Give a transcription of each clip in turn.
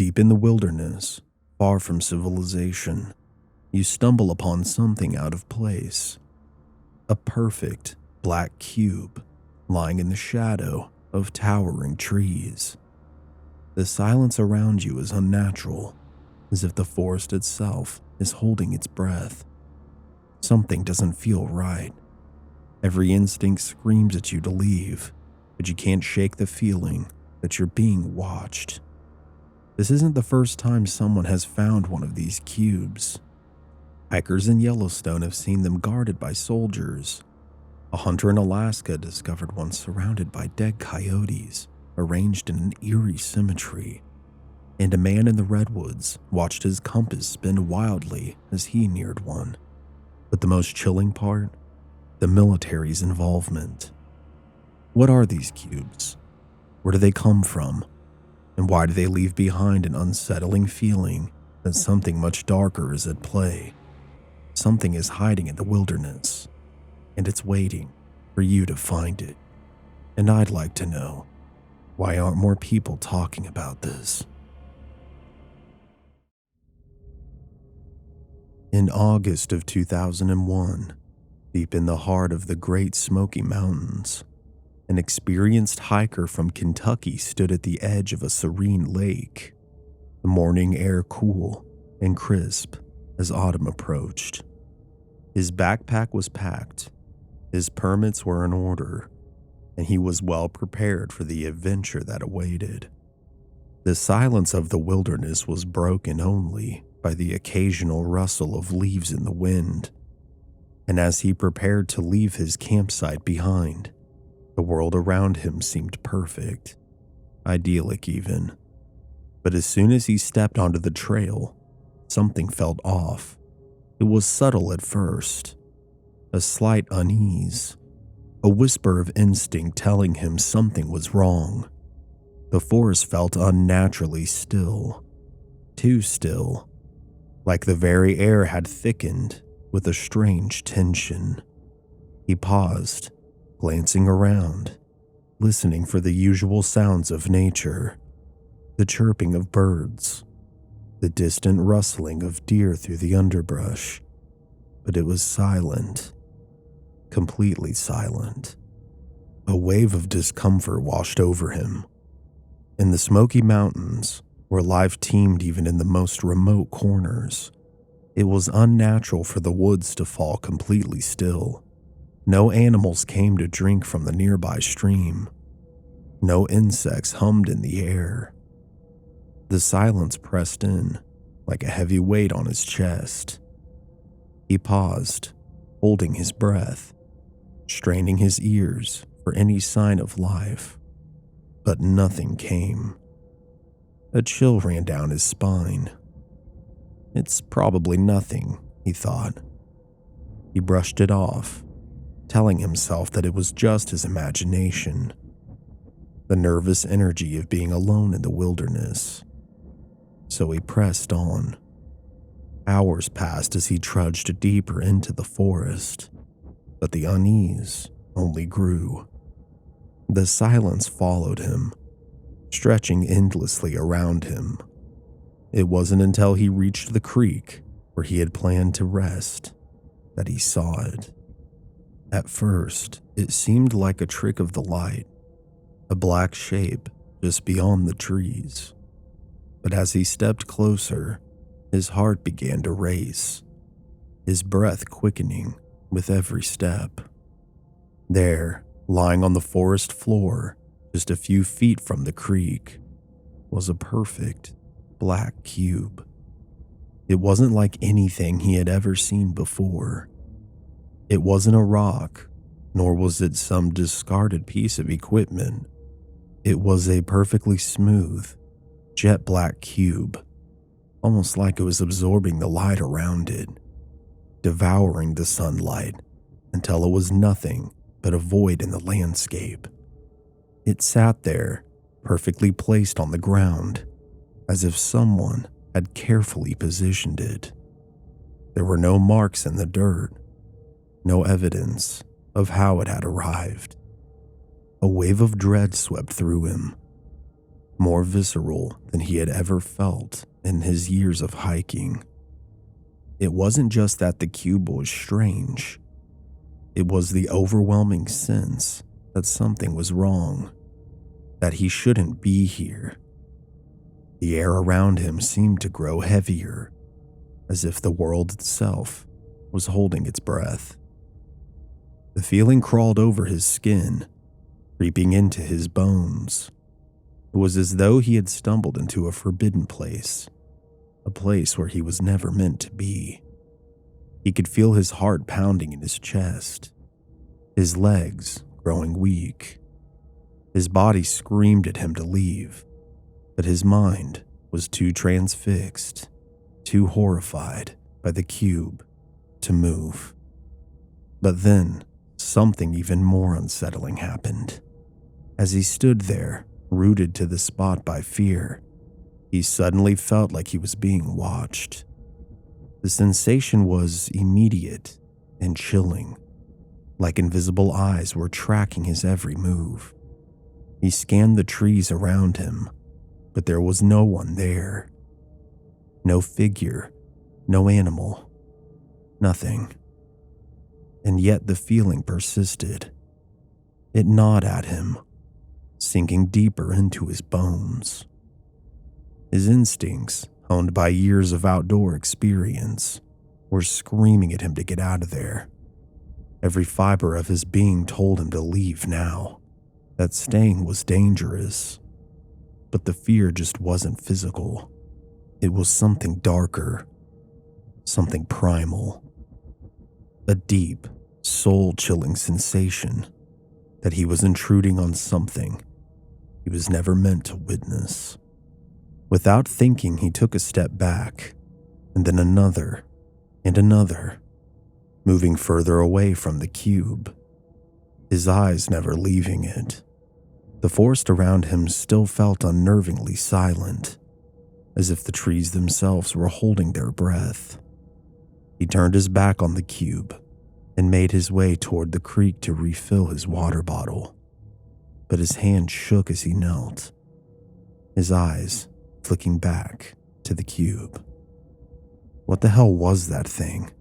Deep in the wilderness, far from civilization, you stumble upon something out of place. A perfect black cube lying in the shadow of towering trees. The silence around you is unnatural, as if the forest itself is holding its breath. Something doesn't feel right. Every instinct screams at you to leave, but you can't shake the feeling that you're being watched. This isn't the first time someone has found one of these cubes. Hikers in Yellowstone have seen them guarded by soldiers. A hunter in Alaska discovered one surrounded by dead coyotes, arranged in an eerie symmetry. And a man in the Redwoods watched his compass spin wildly as he neared one. But the most chilling part? The military's involvement. What are these cubes? Where do they come from? And why do they leave behind an unsettling feeling that something much darker is at play? Something is hiding in the wilderness, and it's waiting for you to find it. And I'd like to know, why aren't more people talking about this? In August of 2001, deep in the heart of the Great Smoky Mountains, an experienced hiker from Kentucky stood at the edge of a serene lake, the morning air cool and crisp as autumn approached. His backpack was packed, his permits were in order, and he was well prepared for the adventure that awaited. The silence of the wilderness was broken only by the occasional rustle of leaves in the wind, and as he prepared to leave his campsite behind, the world around him seemed perfect, idyllic even. But as soon as he stepped onto the trail, something felt off. It was subtle at first, a slight unease, a whisper of instinct telling him something was wrong. The forest felt unnaturally still, too still, like the very air had thickened with a strange tension. He paused, glancing around, listening for the usual sounds of nature, the chirping of birds, the distant rustling of deer through the underbrush, but it was silent, completely silent. A wave of discomfort washed over him. In the Smoky Mountains, where life teemed even in the most remote corners, it was unnatural for the woods to fall completely still. No animals came to drink from the nearby stream. No insects hummed in the air. The silence pressed in, like a heavy weight on his chest. He paused, holding his breath, straining his ears for any sign of life. But nothing came. A chill ran down his spine. It's probably nothing, he thought. He brushed it off, telling himself that it was just his imagination, the nervous energy of being alone in the wilderness. So he pressed on. Hours passed as he trudged deeper into the forest, but the unease only grew. The silence followed him, stretching endlessly around him. It wasn't until he reached the creek where he had planned to rest that he saw it. At first, it seemed like a trick of the light, a black shape just beyond the trees. But as he stepped closer, his heart began to race, his breath quickening with every step. There, lying on the forest floor, just a few feet from the creek, was a perfect black cube. It wasn't like anything he had ever seen before. It wasn't a rock, nor was it some discarded piece of equipment. It was a perfectly smooth, jet black cube, almost like it was absorbing the light around it, devouring the sunlight until it was nothing but a void in the landscape. It sat there, perfectly placed on the ground, as if someone had carefully positioned it. There were no marks in the dirt, no evidence of how it had arrived. A wave of dread swept through him. more visceral than he had ever felt in his years of hiking. It wasn't just that the cube was strange. It was the overwhelming sense that something was wrong, that he shouldn't be here. The air around him seemed to grow heavier, as if the world itself was holding its breath. The feeling crawled over his skin, creeping into his bones. It was as though he had stumbled into a forbidden place, a place where he was never meant to be. He could feel his heart pounding in his chest, his legs growing weak. His body screamed at him to leave, but his mind was too transfixed, too horrified by the cube to move. But then, something even more unsettling happened. As he stood there, rooted to the spot by fear, he suddenly felt like he was being watched. The sensation was immediate and chilling, like invisible eyes were tracking his every move. He scanned the trees around him, but there was no one there. No figure, no animal, nothing. And yet the feeling persisted. It gnawed at him, sinking deeper into his bones. His instincts, honed by years of outdoor experience, were screaming at him to get out of there. Every fiber of his being told him to leave now, that staying was dangerous. But the fear just wasn't physical. It was something darker, something primal. A deep, soul-chilling sensation that he was intruding on something he was never meant to witness. Without thinking, he took a step back, and then another, and another, moving further away from the cube, his eyes never leaving it. The forest around him still felt unnervingly silent, as if the trees themselves were holding their breath. He turned his back on the cube and made his way toward the creek to refill his water bottle, but his hand shook as he knelt, his eyes flicking back to the cube. What the hell was that thing?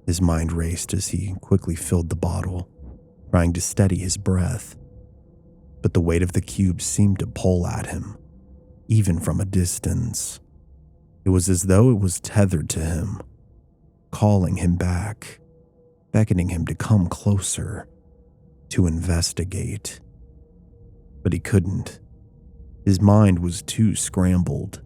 His mind raced as he quickly filled the bottle, trying to steady his breath. But the weight of the cube seemed to pull at him, even from a distance. It was as though it was tethered to him, calling him back, beckoning him to come closer, to investigate. But he couldn't. His mind was too scrambled,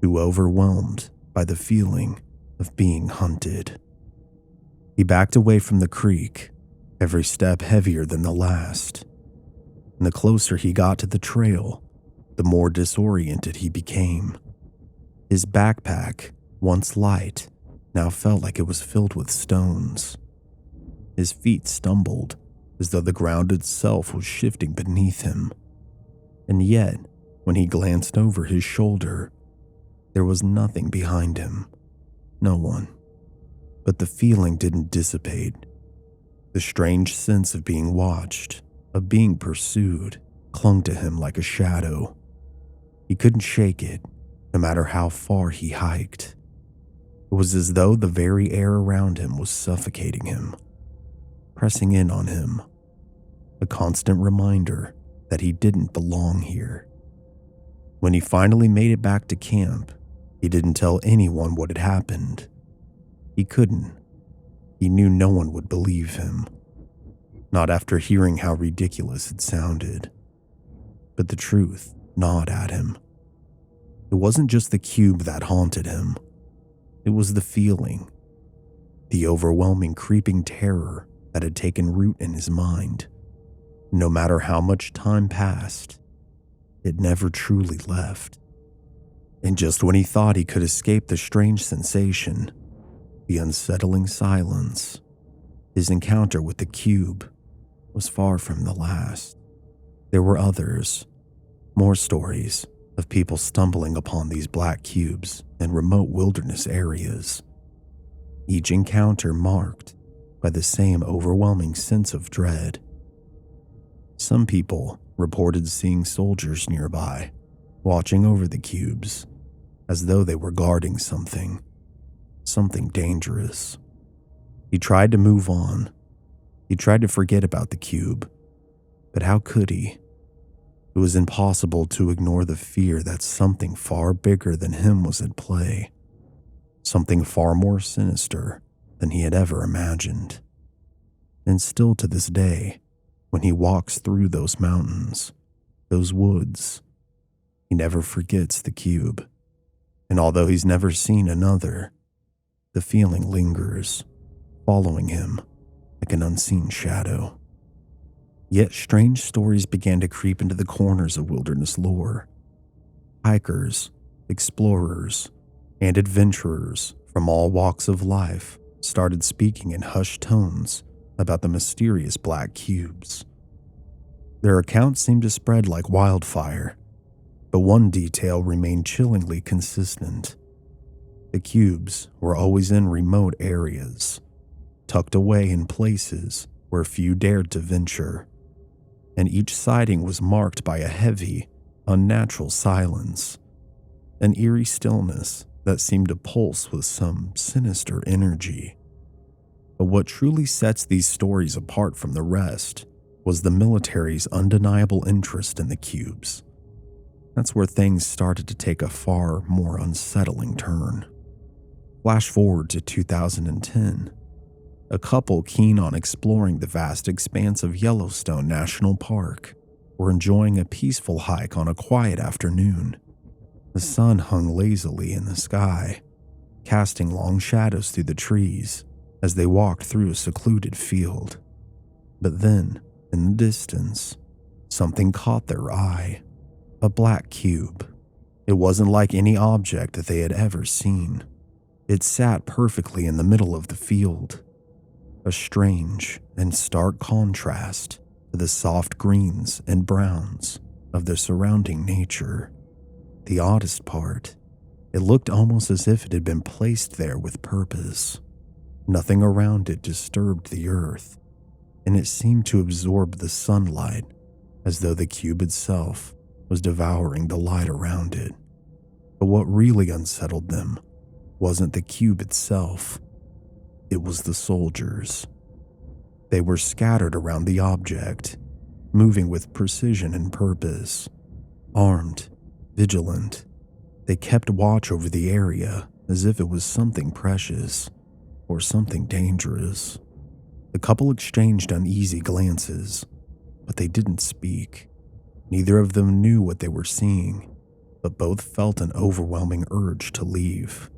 too overwhelmed by the feeling of being hunted. He backed away from the creek, every step heavier than the last. And the closer he got to the trail, the more disoriented he became. His backpack, once light, now felt like it was filled with stones. His feet stumbled, as though the ground itself was shifting beneath him. And yet, when he glanced over his shoulder, there was nothing behind him. No one. But the feeling didn't dissipate. The strange sense of being watched, of being pursued, clung to him like a shadow. He couldn't shake it, no matter how far he hiked. It was as though the very air around him was suffocating him, pressing in on him, a constant reminder that he didn't belong here. When he finally made it back to camp, he didn't tell anyone what had happened. He couldn't. He knew no one would believe him, not after hearing how ridiculous it sounded. But the truth gnawed at him. It wasn't just the cube that haunted him. It was the feeling, the overwhelming creeping terror that had taken root in his mind. No matter how much time passed, it never truly left. And just when he thought he could escape the strange sensation, the unsettling silence, his encounter with the cube was far from the last. There were others, more stories of people stumbling upon these black cubes in remote wilderness areas. Each encounter marked by the same overwhelming sense of dread. Some people reported seeing soldiers nearby, watching over the cubes as though they were guarding something dangerous. He tried to move on. He tried to forget about the cube, but how could he? It was impossible to ignore the fear that something far bigger than him was at play, something far more sinister than he had ever imagined. And still to this day, when he walks through those mountains, those woods, he never forgets the cube. And although he's never seen another, the feeling lingers, following him like an unseen shadow. Yet strange stories began to creep into the corners of wilderness lore. Hikers, explorers, and adventurers from all walks of life started speaking in hushed tones about the mysterious black cubes. Their accounts seemed to spread like wildfire, but one detail remained chillingly consistent. The cubes were always in remote areas, tucked away in places where few dared to venture, and each sighting was marked by a heavy, unnatural silence, an eerie stillness that seemed to pulse with some sinister energy. But what truly sets these stories apart from the rest was the military's undeniable interest in the cubes. That's where things started to take a far more unsettling turn. Flash forward to 2010. A couple keen on exploring the vast expanse of Yellowstone National Park were enjoying a peaceful hike on a quiet afternoon. The sun hung lazily in the sky, casting long shadows through the trees as they walked through a secluded field. But then, in the distance, something caught their eye. A black cube. It wasn't like any object that they had ever seen. It sat perfectly in the middle of the field, a strange and stark contrast to the soft greens and browns of the surrounding nature. The oddest part, it looked almost as if it had been placed there with purpose. Nothing around it disturbed the earth, and it seemed to absorb the sunlight as though the cube itself was devouring the light around it. But what really unsettled them wasn't the cube itself. It was the soldiers. They were scattered around the object, moving with precision and purpose. Armed, vigilant, they kept watch over the area as if it was something precious or something dangerous. The couple exchanged uneasy glances, but they didn't speak. Neither of them knew what they were seeing, but both felt an overwhelming urge to leave.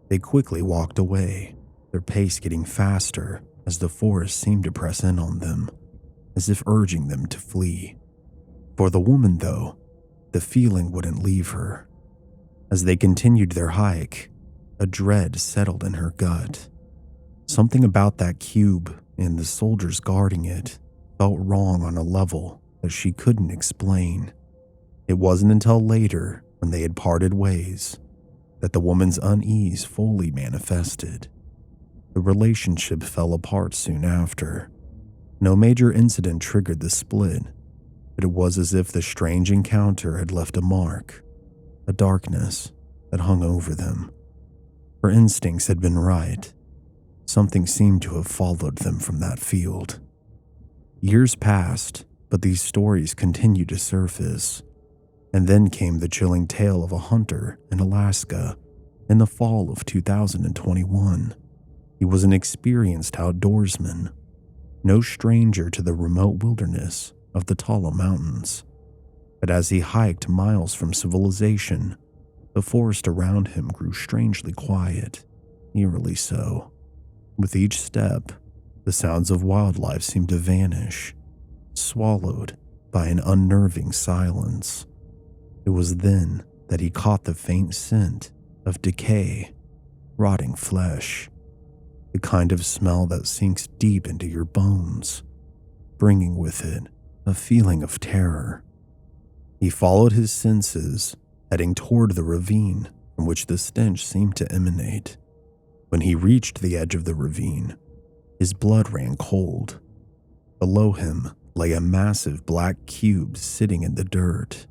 They quickly walked away, their pace getting faster as the forest seemed to press in on them, as if urging them to flee. For the woman, though, the feeling wouldn't leave her. As they continued their hike, a dread settled in her gut. Something about that cube and the soldiers guarding it felt wrong on a level that she couldn't explain. It wasn't until later, when they had parted ways, that the woman's unease fully manifested. The relationship fell apart soon after. No major incident triggered the split, but it was as if the strange encounter had left a mark, a darkness that hung over them. Her instincts had been right. Something seemed to have followed them from that field. Years passed, but these stories continued to surface. And then came the chilling tale of a hunter in Alaska in the fall of 2021. He was an experienced outdoorsman, no stranger to the remote wilderness of the Tala Mountains. But as he hiked miles from civilization, the forest around him grew strangely quiet, eerily so. With each step, the sounds of wildlife seemed to vanish, swallowed by an unnerving silence. It was then that he caught the faint scent of decay, rotting flesh, the kind of smell that sinks deep into your bones, bringing with it a feeling of terror. He followed his senses, heading toward the ravine from which the stench seemed to emanate. When he reached the edge of the ravine, his blood ran cold. Below him lay a massive black cube sitting in the dirt.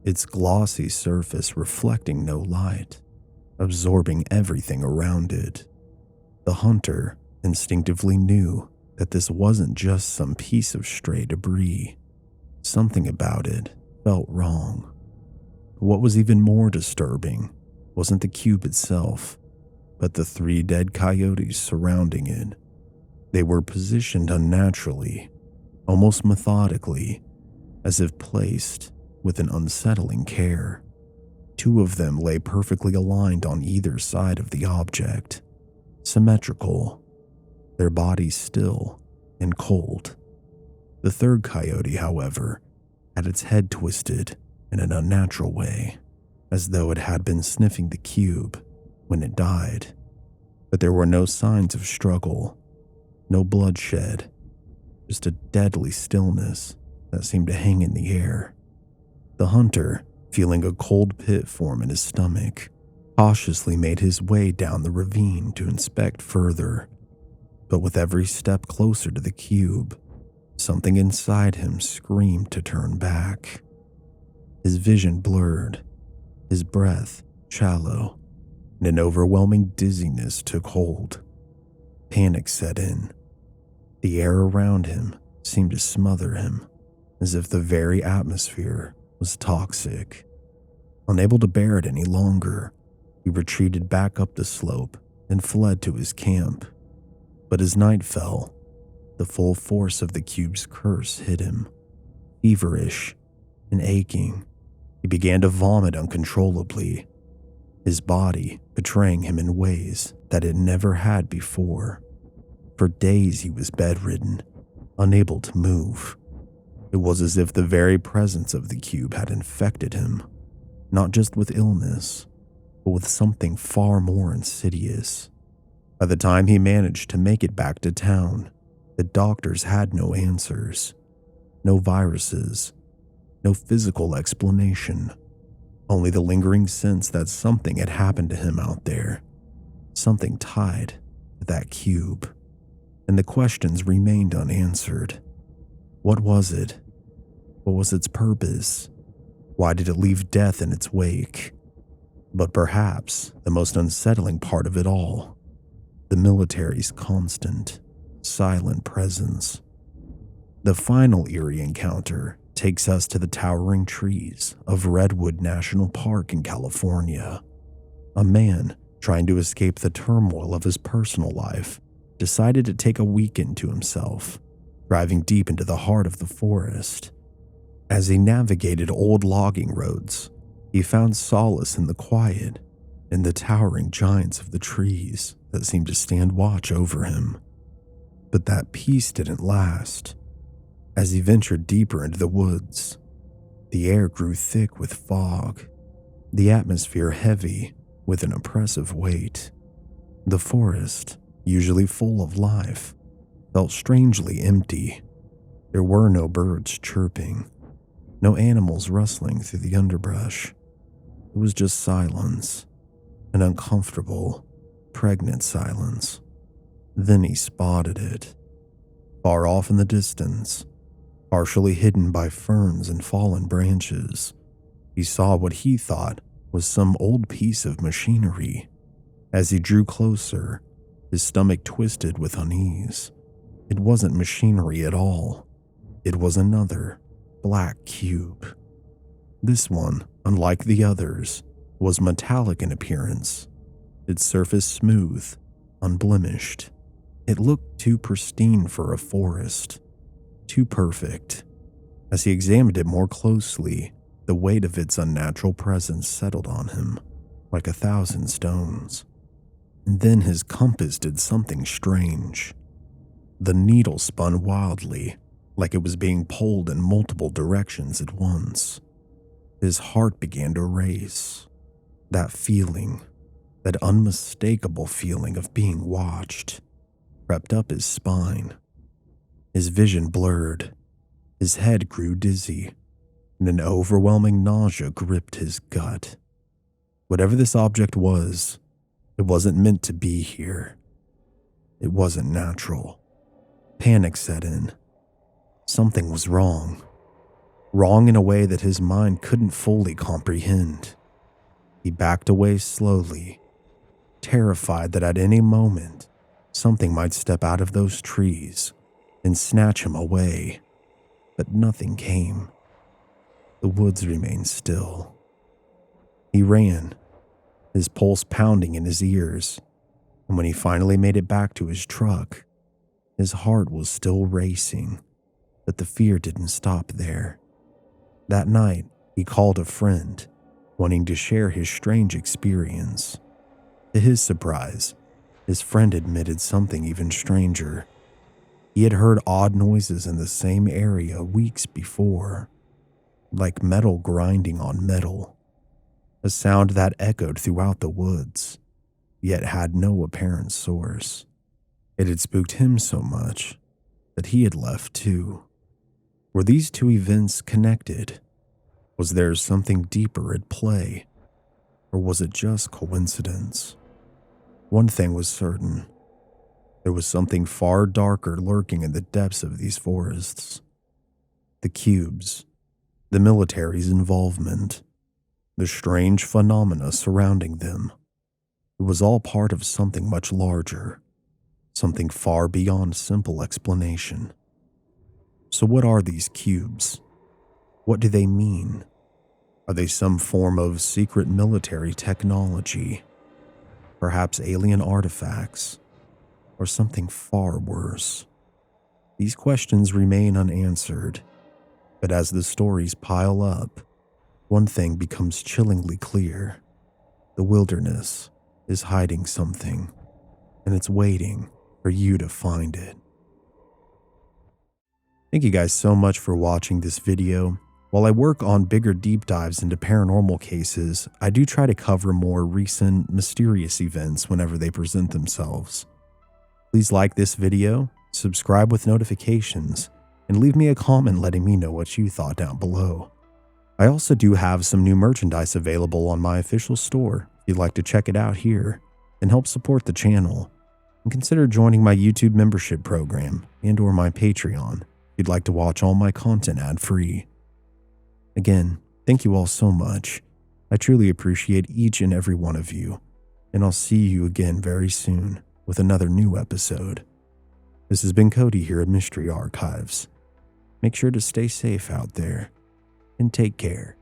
its glossy surface reflecting no light, absorbing everything around it. The hunter instinctively knew that this wasn't just some piece of stray debris. Something about it felt wrong. What was even more disturbing wasn't the cube itself, but the 3 dead coyotes surrounding it. They were positioned unnaturally, almost methodically, as if placed with an unsettling care. 2 of them lay perfectly aligned on either side of the object, symmetrical, their bodies still and cold. The 3rd coyote, however, had its head twisted in an unnatural way, as though it had been sniffing the cube when it died. But there were no signs of struggle, no bloodshed, just a deadly stillness that seemed to hang in the air. The hunter, feeling a cold pit form in his stomach, cautiously made his way down the ravine to inspect further. But with every step closer to the cube, something inside him screamed to turn back. His vision blurred, his breath shallow, and an overwhelming dizziness took hold. Panic set in. The air around him seemed to smother him, as if the very atmosphere was toxic. Unable to bear it any longer, he retreated back up the slope and fled to his camp. But as night fell, the full force of the cube's curse hit him. Feverish and aching, he began to vomit uncontrollably, his body betraying him in ways that it never had before. For days he was bedridden, unable to move. It was as if the very presence of the cube had infected him, not just with illness, but with something far more insidious. By the time he managed to make it back to town, the doctors had no answers, no viruses, no physical explanation, only the lingering sense that something had happened to him out there, something tied to that cube. And the questions remained unanswered. What was it? What was its purpose? Why did it leave death in its wake? But perhaps the most unsettling part of it all, the military's constant, silent presence. The final eerie encounter takes us to the towering trees of Redwood National Park in California. A man trying to escape the turmoil of his personal life decided to take a weekend to himself, driving deep into the heart of the forest. As he navigated old logging roads, he found solace in the quiet and the towering giants of the trees that seemed to stand watch over him. But that peace didn't last. As he ventured deeper into the woods, the air grew thick with fog, the atmosphere heavy with an oppressive weight. The forest, usually full of life, felt strangely empty. There were no birds chirping, no animals rustling through the underbrush. It was just silence, an uncomfortable, pregnant silence. Then he spotted it. Far off in the distance, partially hidden by ferns and fallen branches, he saw what he thought was some old piece of machinery. As he drew closer, his stomach twisted with unease. It wasn't machinery at all. It was another black cube. This one, unlike the others, was metallic in appearance, its surface smooth, unblemished. It looked too pristine for a forest, too perfect. As he examined it more closely, the weight of its unnatural presence settled on him like 1,000 stones. And then his compass did something strange. The needle spun wildly, like it was being pulled in multiple directions at once. His heart began to race. That feeling, that unmistakable feeling of being watched, crept up his spine. His vision blurred. His head grew dizzy, and an overwhelming nausea gripped his gut. Whatever this object was, it wasn't meant to be here. It wasn't natural. Panic set in. Something was wrong. wrong in a way that his mind couldn't fully comprehend. He backed away slowly, terrified that at any moment something might step out of those trees and snatch him away. But nothing came. The woods remained still. He ran, his pulse pounding in his ears, and when he finally made it back to his truck, his heart was still racing, but the fear didn't stop there. That night, he called a friend, wanting to share his strange experience. To his surprise, his friend admitted something even stranger. He had heard odd noises in the same area weeks before, like metal grinding on metal, a sound that echoed throughout the woods, yet had no apparent source. It had spooked him so much that he had left too. Were these two events connected? Was there something deeper at play? Or was it just coincidence? One thing was certain. There was something far darker lurking in the depths of these forests. The cubes, the military's involvement, the strange phenomena surrounding them. It was all part of something much larger, something far beyond simple explanation. So what are these cubes? What do they mean? Are they some form of secret military technology? Perhaps alien artifacts? Or something far worse? These questions remain unanswered, but as the stories pile up, one thing becomes chillingly clear. The wilderness is hiding something, and it's waiting for you to find it. Thank you guys so much for watching this video. While I work on bigger deep dives into paranormal cases, I do try to cover more recent mysterious events whenever they present themselves. Please like this video, subscribe with notifications, and leave me a comment letting me know what you thought down below. I also do have some new merchandise available on my official store if you'd like to check it out here and help support the channel. And consider joining my YouTube membership program and/or my Patreon if you'd like to watch all my content ad-free. Again, thank you all so much. I truly appreciate each and every one of you, and I'll see you again very soon with another new episode. This has been Cody here at Mystery Archives. Make sure to stay safe out there, and take care.